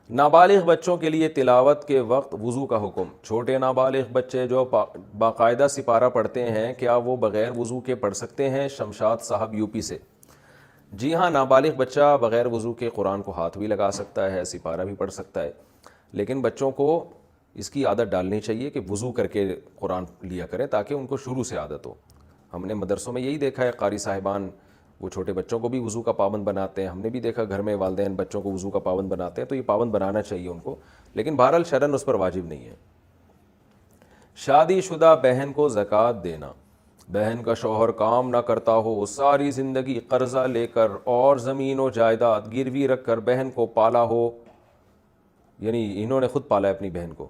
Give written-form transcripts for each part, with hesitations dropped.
نابالغ بچوں کے لیے تلاوت کے وقت وضو کا حکم۔ چھوٹے نابالغ بچے جو باقاعدہ سپارہ پڑھتے ہیں کیا وہ بغیر وضو کے پڑھ سکتے ہیں؟ شمشاد صاحب یو پی سے۔ جی ہاں، نابالغ بچہ بغیر وضو کے قرآن کو ہاتھ بھی لگا سکتا ہے، سپارہ بھی پڑھ سکتا ہے، لیکن بچوں کو اس کی عادت ڈالنی چاہیے کہ وضو کر کے قرآن لیا کریں تاکہ ان کو شروع سے عادت ہو۔ ہم نے مدرسوں میں یہی دیکھا ہے، قاری صاحبان وہ چھوٹے بچوں کو بھی وضو کا پابند بناتے ہیں، ہم نے بھی دیکھا گھر میں والدین بچوں کو وضو کا پابند بناتے ہیں، تو یہ پابند بنانا چاہیے ان کو، لیکن بہرحال شرعاً اس پر واجب نہیں ہے۔ شادی شدہ بہن کو زکوٰۃ دینا۔ بہن کا شوہر کام نہ کرتا ہو، ساری زندگی قرضہ لے کر اور زمین و جائیداد گروی رکھ کر بہن کو پالا ہو، یعنی انہوں نے خود پالا ہے اپنی بہن کو،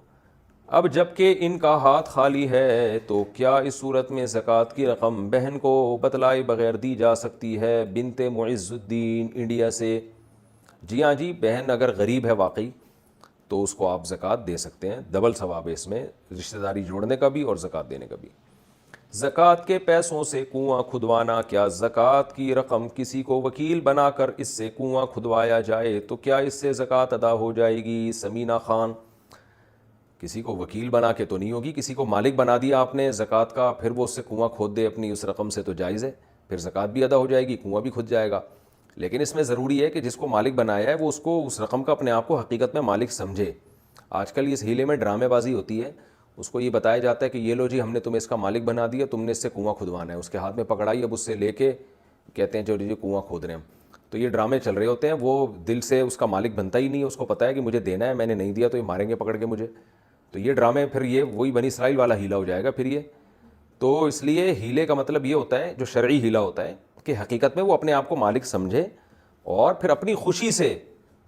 اب جب کہ ان کا ہاتھ خالی ہے تو کیا اس صورت میں زکوٰۃ کی رقم بہن کو بتلائے بغیر دی جا سکتی ہے؟ بنت معز الدین انڈیا سے۔ جی ہاں جی، بہن اگر غریب ہے واقعی تو اس کو آپ زکوٰۃ دے سکتے ہیں، ڈبل ثواب ہے اس میں، رشتہ داری جوڑنے کا بھی اور زکوٰۃ دینے کا بھی۔ زکوٰۃ کے پیسوں سے کنواں کھدوانا، کیا زکوٰۃ کی رقم کسی کو وکیل بنا کر اس سے کنواں کھدوایا جائے تو کیا اس سے زکوٰۃ ادا ہو جائے گی؟ سمینہ خان۔ کسی کو وکیل بنا کے تو نہیں ہوگی، کسی کو مالک بنا دیا آپ نے زکوٰۃ کا، پھر وہ اس سے کنواں کھود دے اپنی اس رقم سے تو جائز ہے، پھر زکوٰۃ بھی ادا ہو جائے گی، کنواں بھی کھد جائے گا۔ لیکن اس میں ضروری ہے کہ جس کو مالک بنایا ہے وہ اس کو اس رقم کا اپنے آپ کو حقیقت میں مالک سمجھے۔ آج کل اس ہیلے میں ڈرامے بازی ہوتی ہے، اس کو یہ بتایا جاتا ہے کہ یہ لو جی ہم نے تمہیں اس کا مالک بنا دیا، تم نے اس سے کنواں کھدوانا ہے، اس کے ہاتھ میں پکڑائی، اب اس سے لے کے کہتے ہیں جو جی کنواں کھود رہے ہیں ہم۔ تو یہ ڈرامے چل رہے ہوتے ہیں، وہ دل سے اس کا مالک بنتا ہی نہیں ہے، اس کو پتہ ہے کہ مجھے دینا ہے، میں نے نہیں دیا تو یہ ماریں گے پکڑ کے مجھے، تو یہ ڈرامے پھر یہ وہی بنی اسرائیل والا ہیلا ہو جائے گا پھر یہ۔ تو اس لیے ہیلے کا مطلب یہ ہوتا ہے، جو شرعی ہیلا ہوتا ہے، کہ حقیقت میں وہ اپنے آپ کو مالک سمجھے اور پھر اپنی خوشی سے،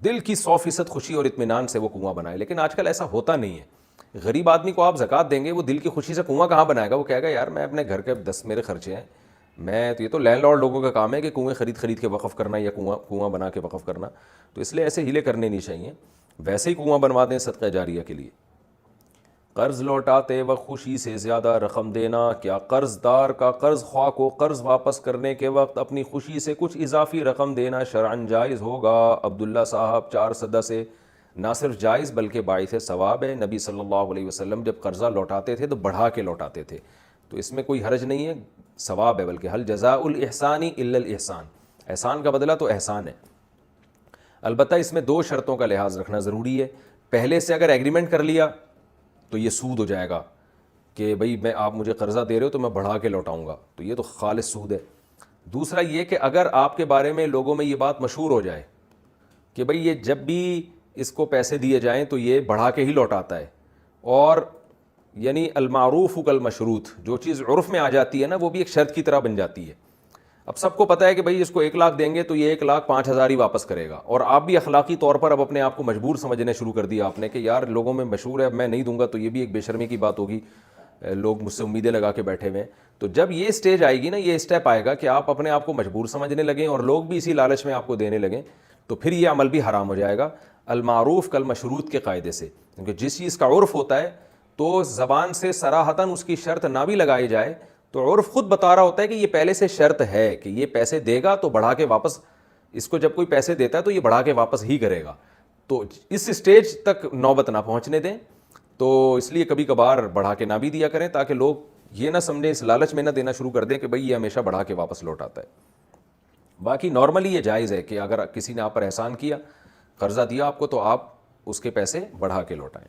دل کی 100% خوشی اور اطمینان سے وہ کنواں بنائے۔ لیکن آج کل ایسا ہوتا نہیں ہے، غریب آدمی کو آپ زکوٰۃ دیں گے، وہ دل کی خوشی سے کنواں کہاں بنائے گا؟ وہ کہے گا یار میں اپنے گھر کے 10 میرے خرچے ہیں، میں تو، یہ تو لینڈ لارڈ لوگوں کا کام ہے کہ کنویں خرید کے وقف کرنا یا کنواں بنا کے وقف کرنا، تو اس لیے ایسے ہیلے کرنے نہیں چاہیے، ویسے ہی کنواں بنوا دیں صدقہ جاریہ کے لیے۔ قرض لوٹاتے وقت خوشی سے زیادہ رقم دینا، کیا قرض دار کا قرض خواہ کو قرض واپس کرنے کے وقت اپنی خوشی سے کچھ اضافی رقم دینا شرعاً جائز ہوگا؟ عبداللہ صاحب 4 صدہ سے۔ نہ صرف جائز بلکہ باعث ثواب ہے، نبی صلی اللہ علیہ وسلم جب قرضہ لوٹاتے تھے تو بڑھا کے لوٹاتے تھے، تو اس میں کوئی حرج نہیں ہے، ثواب ہے، بلکہ حل جزاء الاحسان الا الاحسان، احسان کا بدلہ تو احسان ہے۔ البتہ اس میں 2 شرطوں کا لحاظ رکھنا ضروری ہے۔ پہلے سے اگر ایگریمنٹ کر لیا تو یہ سود ہو جائے گا کہ بھئی میں، آپ مجھے قرضہ دے رہے ہو تو میں بڑھا کے لوٹاؤں گا، تو یہ تو خالص سود ہے۔ دوسرا یہ کہ اگر آپ کے بارے میں لوگوں میں یہ بات مشہور ہو جائے کہ بھئی یہ جب بھی اس کو پیسے دیے جائیں تو یہ بڑھا کے ہی لوٹاتا ہے، اور یعنی المعروف کالمشروط، جو چیز عرف میں آ جاتی ہے نا وہ بھی ایک شرط کی طرح بن جاتی ہے۔ اب سب کو پتہ ہے کہ بھئی اس کو 1 لاکھ دیں گے تو یہ 1,05,000 ہی واپس کرے گا، اور آپ بھی اخلاقی طور پر اب اپنے آپ کو مجبور سمجھنے شروع کر دیا آپ نے کہ یار لوگوں میں مشہور ہے، اب میں نہیں دوں گا تو یہ بھی ایک بے شرمی کی بات ہوگی، لوگ مجھ سے امیدیں لگا کے بیٹھے ہوئے ہیں۔ تو جب یہ سٹیج آئے گی نا، یہ اسٹیپ آئے گا کہ آپ اپنے آپ کو مجبور سمجھنے لگیں اور لوگ بھی اسی لالچ میں آپ کو دینے لگیں، تو پھر یہ عمل بھی حرام ہو جائے گا المعروف کالمشروط کے قاعدے سے، کیونکہ جس چیز کا عرف ہوتا ہے تو زبان سے صراحتاً اس کی شرط نہ بھی لگائی جائے تو عرف خود بتا رہا ہوتا ہے کہ یہ پہلے سے شرط ہے کہ یہ پیسے دے گا تو بڑھا کے واپس، اس کو جب کوئی پیسے دیتا ہے تو یہ بڑھا کے واپس ہی کرے گا، تو اس سٹیج تک نوبت نہ پہنچنے دیں۔ تو اس لیے کبھی کبھار بڑھا کے نہ بھی دیا کریں تاکہ لوگ یہ نہ سمجھیں، اس لالچ میں نہ دینا شروع کر دیں کہ بھئی یہ ہمیشہ بڑھا کے واپس لوٹاتا ہے۔ باقی نارملی یہ جائز ہے کہ اگر کسی نے آپ پر احسان کیا، قرضہ دیا آپ کو، تو آپ اس کے پیسے بڑھا کے لوٹائیں۔